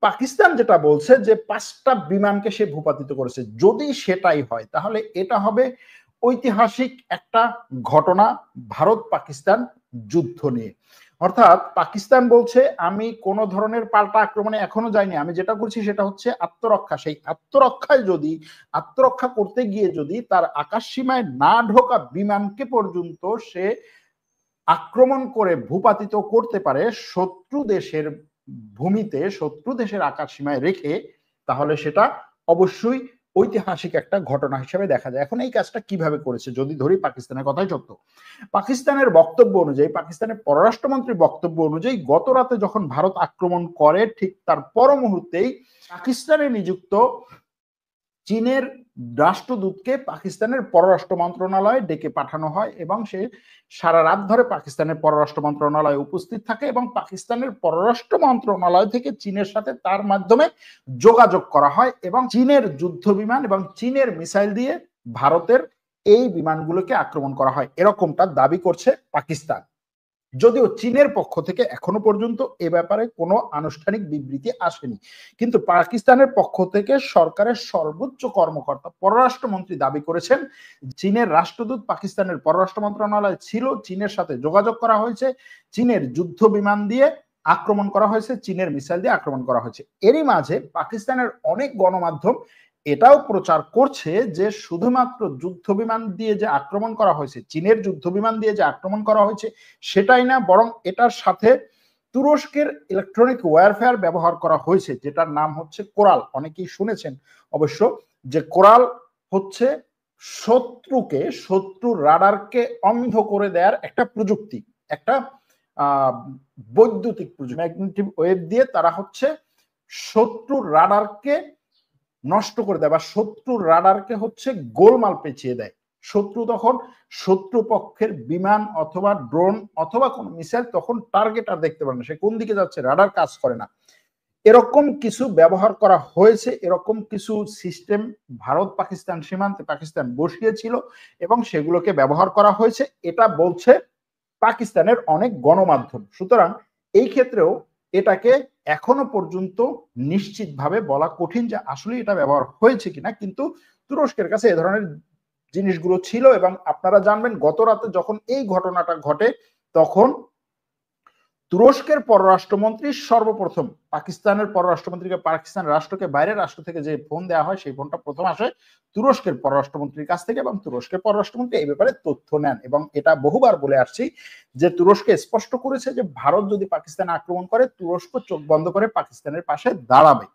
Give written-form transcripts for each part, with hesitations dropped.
পাকিস্তান যেটা বলছে যে 5টা বিমানকে সে ভূপাতিত করেছে, যদি সেটাই হয় তাহলে এটা হবে ঐতিহাসিক একটা ঘটনা ভারত পাকিস্তান যুদ্ধ নিয়ে। অর্থাৎ পাকিস্তান বলছে আমি কোন ধরনের পাল্টা আক্রমণে এখনো যাইনি, আমি যেটা করছি সেটা হচ্ছে আত্মরক্ষা। সেই আত্মরক্ষায় যদি আত্মরক্ষা করতে গিয়ে যদি তার আকাশ সীমায় না ঢোকা বিমানকে পর্যন্ত সে আক্রমণ করে ভূপাতিত করতে পারে শত্রু দেশের ভূমিতে, শত্রু দেশের আকাশ সীমায় রেখে, তাহলে সেটা অবশ্যই ঐতিহাসিক একটা ঘটনা হিসেবে দেখা যায়। এখন এই কাজটা কিভাবে করেছে যদি ধরি পাকিস্তানের কথাই সত্য, পাকিস্তানের বক্তব্য অনুযায়ী, পাকিস্তানের পররাষ্ট্রমন্ত্রীর বক্তব্য অনুযায়ী গত রাতে যখন ভারত আক্রমণ করে ঠিক তার পর মুহূর্তেই পাকিস্তানে নিযুক্ত চীনের রাষ্ট্রদূতকে পাকিস্তানের পররাষ্ট্র মন্ত্রণালয়ে ডেকে পাঠানো হয় এবং সে সারা রাত ধরে পাকিস্তানের পররাষ্ট্র মন্ত্রণালয়ে উপস্থিত থাকে এবং পাকিস্তানের পররাষ্ট্র মন্ত্রণালয় থেকে চীনের সাথে তার মাধ্যমে যোগাযোগ করা হয় এবং চীনের যুদ্ধ বিমান এবং চীনের মিসাইল দিয়ে ভারতের এই বিমানগুলোকে আক্রমণ করা হয়, এরকমটা দাবি করছে পাকিস্তান। যদিও চীনের পক্ষ থেকে এখনো পর্যন্ত এ ব্যাপারে কোনো আনুষ্ঠানিক বিবৃতি আসেনি, কিন্তু পাকিস্তানের পক্ষ থেকে সরকারের সর্বোচ্চ কর্মকর্তা পররাষ্ট্রমন্ত্রী দাবি করেছেন চীনের রাষ্ট্রদূত পাকিস্তানের পররাষ্ট্র মন্ত্রণালয় ছিল, চীনের সাথে যোগাযোগ করা হয়েছে, চীনের যুদ্ধ বিমান দিয়ে আক্রমণ করা হয়েছে, চীনের মিসাইল দিয়ে আক্রমণ করা হয়েছে। এরই মাঝে পাকিস্তানের অনেক গণমাধ্যম এটাও প্রচার করছে যে শুধুমাত্র যুদ্ধ বিমান দিয়ে যে আক্রমণ করা হয়েছে, চীনের যুদ্ধ বিমান দিয়ে যে আক্রমণ করা হয়েছে সেটাই না, বরং এটার সাথে তুরস্কের ইলেকট্রনিক ওয়্যারফেয়ার ব্যবহার করা হয়েছে, যেটার নাম হচ্ছে কোরাল। অনেকেই শুনেছেন অবশ্য যে কোরাল হচ্ছে শত্রুর রাডারকে অন্ধ করে দেওয়ার একটা প্রযুক্তি, একটা বৈদ্যুতিক প্রযুক্তি, ম্যাগনেটিক ওয়েভ দিয়ে তারা হচ্ছে শত্রুর রাডারকে নষ্ট করে দেয় বা শত্রুর রাডারকে হচ্ছে গোলমাল পেঁচিয়ে দেয়। শত্রু তখন শত্রুপক্ষের বিমান অথবা ড্রোন অথবা কোন মিসাইল তখন টার্গেট আর দেখতে পারে না, সে কোন দিকে যাচ্ছে রাডার কাজ করে না। এরকম কিছু ব্যবহার করা হয়েছে, এরকম কিছু সিস্টেম ভারত পাকিস্তান সীমান্তে পাকিস্তান বসিয়েছিল এবং সেগুলোকে ব্যবহার করা হয়েছে, এটা বলছে পাকিস্তানের অনেক গণমাধ্যম। সুতরাং এই ক্ষেত্রেও এটাকে এখনো পর্যন্ত নিশ্চিতভাবে বলা কঠিন যে আসলে এটা ব্যবহার হয়েছে কিনা, কিন্তু তুরস্কের কাছে এ ধরনের জিনিসগুলো ছিল। এবং আপনারা জানবেন গত রাতে যখন এই ঘটনাটা ঘটে তখন তুরস্কের পররাষ্ট্রমন্ত্রী সর্বপ্রথম পাকিস্তানের পররাষ্ট্রমন্ত্রীকে, পাকিস্তান রাষ্ট্রকে বাইরের রাষ্ট্র থেকে যে ফোন দেওয়া হয় সেই ফোনটা প্রথম আসে তুরস্কের পররাষ্ট্রমন্ত্রীর কাছ থেকে এবং তুরস্কের পররাষ্ট্রমন্ত্রী এই ব্যাপারে তথ্য নেন এবং এটা বহুবার বলে আসছি যে তুরস্ক স্পষ্ট করেছে যে ভারত যদি পাকিস্তান আক্রমণ করে তুরস্ক চোখ বন্ধ করে পাকিস্তানের পাশে দাঁড়াবে।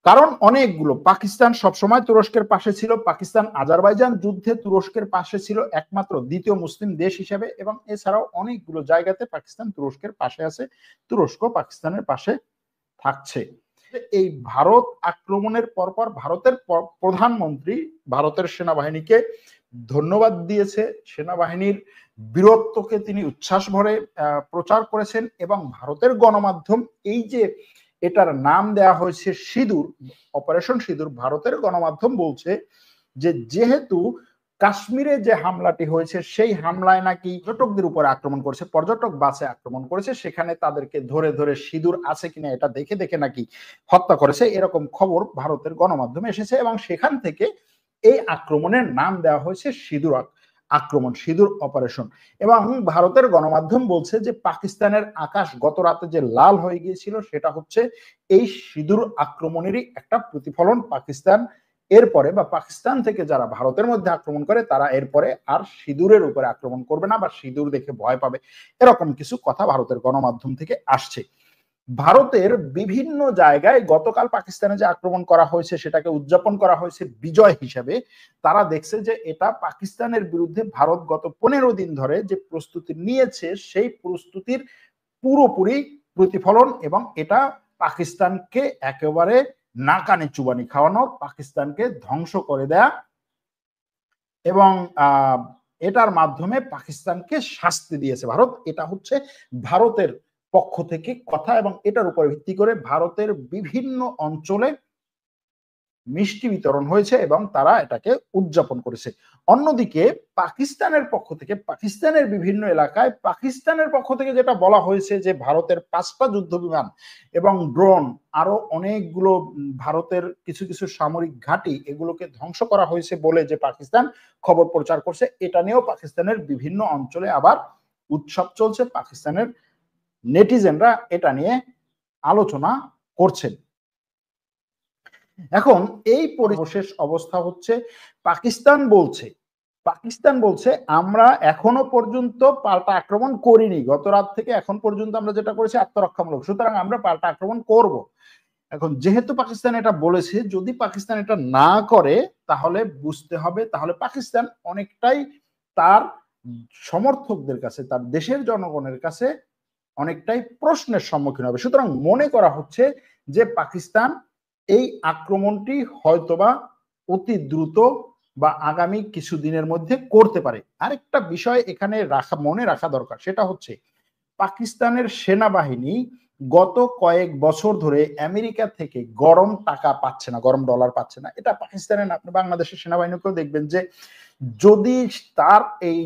কারণ অনেকগুলো, পাকিস্তান সবসময় তুরস্কের পাশে ছিল, পাকিস্তান আজারবাইজান যুদ্ধে তুরস্কের পাশে ছিল একমাত্র দ্বিতীয় মুসলিম দেশ হিসেবে, এবং এছাড়াও অনেকগুলো জায়গাতে পাকিস্তান তুরস্কের পাশে আছে, তুরস্ক পাকিস্তানের পাশে থাকছে। এই ভারত আক্রমণের পরপর ভারতের প্রধানমন্ত্রী ভারতের সেনাবাহিনীকে ধন্যবাদ দিয়েছে, সেনাবাহিনীর বীরত্বকে তিনি উচ্ছ্বাস ভরে প্রচার করেছেন এবং ভারতের গণমাধ্যম এই যে এটার নাম দেয়া হয়েছে সিঁদুর, অপারেশন সিঁদুর, ভারতের গণমাধ্যম বলছে যে যেহেতু কাশ্মীরে যে হামলাটি হয়েছে সেই হামলায় নাকি পর্যটকদের উপর আক্রমণ করেছে, পর্যটক বাসে আক্রমণ করেছে, সেখানে তাদেরকে ধরে ধরে সিঁদুর আছে কিনা এটা দেখে দেখে নাকি হত্যা করেছে, এরকম খবর ভারতের গণমাধ্যমে এসেছে এবং সেখান থেকে এই আক্রমণের নাম দেওয়া হয়েছে সিঁদুর আক্রমণ, সিঁদুর অপারেশন। এবং ভারতের গণমাধ্যম বলছে যে পাকিস্তানের আকাশ গত রাতে যে লাল হয়ে গিয়েছিল সেটা হচ্ছে এই সিঁদুর আক্রমণেরই একটা প্রতিফলন। পাকিস্তান এরপরে বা পাকিস্তান থেকে যারা ভারতের মধ্যে আক্রমণ করে তারা এরপরে আর সিঁদুরের উপরে আক্রমণ করবে না বা সিঁদুর দেখে ভয় পাবে, এরকম কিছু কথা ভারতের গণমাধ্যম থেকে আসছে। ভারতের বিভিন্ন জায়গায় গতকাল পাকিস্তানে যে আক্রমণ করা হয়েছে সেটাকে উদযাপন করা হয়েছে বিজয় হিসাবে। তারা দেখছে যে এটা পাকিস্তানের বিরুদ্ধে ভারত গত 15 দিন ধরে যে প্রস্তুতি নিয়েছে সেই প্রস্তুতির পুরোপুরি প্রতিফলন এবং এটা পাকিস্তানকে একেবারে নাকানে চুবানি খাওয়ানো, পাকিস্তানকে ধ্বংস করে দেয়া এবং এটার মাধ্যমে পাকিস্তানকে শাস্তি দিয়েছে ভারত। এটা হচ্ছে ভারতের পক্ষ থেকে কথা এবং এটার উপর ভিত্তি করে ভারতের বিভিন্ন অঞ্চলে মিষ্টি বিতরণ হয়েছে এবং তারা এটাকে উদযাপন করেছে। অন্যদিকে পাকিস্তানের পক্ষ থেকে, পাকিস্তানের বিভিন্ন এলাকায় পাকিস্তানের পক্ষ থেকে যেটা বলা হয়েছে যে ভারতের 5টা যুদ্ধ বিমান এবং ড্রোন, আরো অনেকগুলো ভারতের কিছু কিছু সামরিক ঘাঁটি, এগুলোকে ধ্বংস করা হয়েছে বলে যে পাকিস্তান খবর প্রচার করছে, এটা নিয়েও পাকিস্তানের বিভিন্ন অঞ্চলে আবার উৎসব চলছে। পাকিস্তানের নেটিজেনরা এটা নিয়ে আলোচনা করছেন। এখন এই পরিশেষ অবস্থা হচ্ছে পাকিস্তান বলছে আমরা এখনো পর্যন্ত পাল্টা আক্রমণ করিনি, গত রাত থেকে এখন পর্যন্ত আমরা যেটা করেছি আত্মরক্ষামূলক, সুতরাং আমরা পাল্টা আক্রমণ করব। এখন যেহেতু পাকিস্তান এটা বলেছে, যদি পাকিস্তান এটা না করে তাহলে বুঝতে হবে তাহলে পাকিস্তান অনেকটাই তার সমর্থকদের কাছে, তার দেশের জনগণের কাছে অনেকটাই প্রশ্নের সম্মুখীন হবে। সুতরাং মনে করা হচ্ছে যে পাকিস্তান এই আক্রমণটি হয়তোবা অতি দ্রুত বা আগামী কিছু দিনের মধ্যে করতে পারে। আরেকটা বিষয় এখানে মনে রাখা দরকার, সেটা হচ্ছে পাকিস্তানের সেনাবাহিনী গত কয়েক বছর ধরে আমেরিকা থেকে গরম টাকা পাচ্ছে না, গরম ডলার পাচ্ছে না। এটা পাকিস্তানের, আপনি বাংলাদেশের সেনাবাহিনীকেও দেখবেন যে যদি তার এই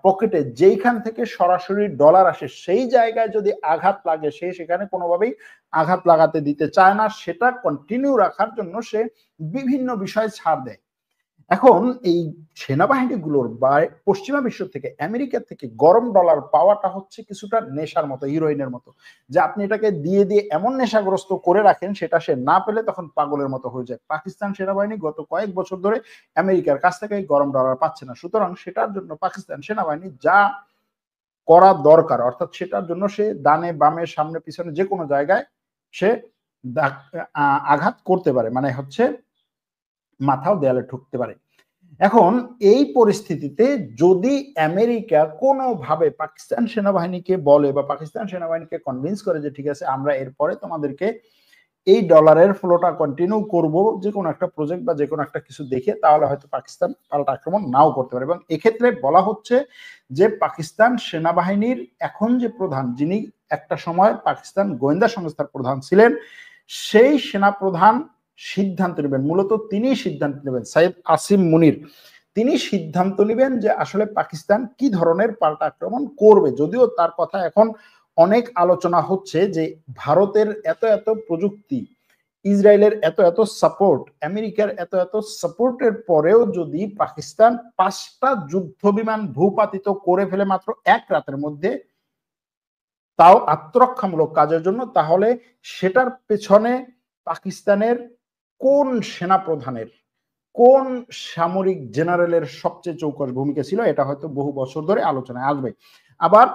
পকেটে যেইখান থেকে সরাসরি ডলার আসে সেই জায়গায় যদি আঘাত লাগে, সে সেখানে কোনোভাবেই আঘাত লাগাতে দিতে চায় না, সেটা কন্টিনিউ রাখার জন্য সে বিভিন্ন বিষয় ছাড় দেয়। এখন এই সেনাবাহিনীগুলোর বা পশ্চিমা বিশ্ব থেকে, আমেরিকা থেকে গরম ডলার পাওয়াটা হচ্ছে কিছুটা নেশার মতো, হিরোইনের মতো, যে আপনি এটাকে দিয়ে দিয়ে এমন নেশাগ্রস্ত করে রাখেন সেটা সে না পেলে তখন পাগলের মতো হয়ে যায়। পাকিস্তান সেনাবাহিনী গত কয়েক বছর ধরে আমেরিকার কাছ থেকে গরম ডলার পাচ্ছে না, সুতরাং সেটার জন্য পাকিস্তান সেনাবাহিনী যা করা দরকার, অর্থাৎ সেটার জন্য সে ডানে বামে সামনে পিছনে যে কোনো জায়গায় সে আঘাত করতে পারে, মানে হচ্ছে মাথাও দেয়ালে ঠুকতে পারে। এখন এই পরিস্থিতিতে যদি আমেরিকা কোনোভাবে পাকিস্তান সেনাবাহিনীকে বলে বা পাকিস্তান সেনাবাহিনীকে কনভিন্স করে যে ঠিক আছে আমরা এরপরে তোমাদেরকে এই ডলারের ফ্লোটা কন্টিনিউ করব যে কোনো একটা প্রজেক্ট বা যে কোনো একটা কিছু দেখে, তাহলে হয়তো পাকিস্তান পাল্টা আক্রমণ নাও করতে পারে। এবং এক্ষেত্রে বলা হচ্ছে যে পাকিস্তান সেনাবাহিনীর এখন যে প্রধান, যিনি একটা সময় পাকিস্তান গোয়েন্দা সংস্থার প্রধান ছিলেন, সেই সেনাপ্রধান সিদ্ধান্ত নেবেন, মূলত তিনি সিদ্ধান্ত নেবেন, সাইদ আসিম মুনির, তিনি সিদ্ধান্ত নেবেন যে আসলে পাকিস্তান কি ধরনের পাল্টা আক্রমণ করবে। যদিও তার কথা এখন অনেক আলোচনা হচ্ছে যে ভারতের এত এত প্রযুক্তি, ইসরায়েলের এত এত সাপোর্ট, আমেরিকার এত এত সাপোর্টের পরেও যদি পাকিস্তান 5টা যুদ্ধ বিমান ভূপাতিত করে ফেলে মাত্র এক রাতের মধ্যে, তাও আত্মরক্ষামূলক কাজের জন্য, তাহলে সেটার পেছনে পাকিস্তানের কোন সেনাপ্রধানের, কোন সামরিক জেনারেলের সবচেয়ে চৌকস ভূমিকা ছিল, এটা হয়তো বহু বছর ধরে আলোচনায় আসবে। আবার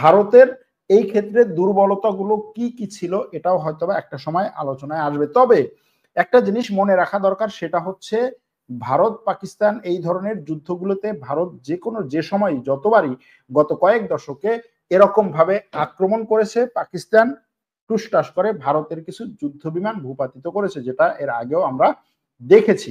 ভারতের এই ক্ষেত্রে দুর্বলতাগুলো কি কি ছিল, এটাও হয়তো একটা সময় আলোচনায় আসবে। তবে একটা জিনিস মনে রাখা দরকার, সেটা হচ্ছে ভারত পাকিস্তান এই ধরনের যুদ্ধগুলোতে ভারত যে সময় যতবারই গত কয়েক দশকে এরকম ভাবে আক্রমণ করেছে, পাকিস্তান টুসটাস করে ভারতের কিছু যুদ্ধ বিমান ভূপাতিত করেছে, যেটা এর আগেও আমরা দেখেছি।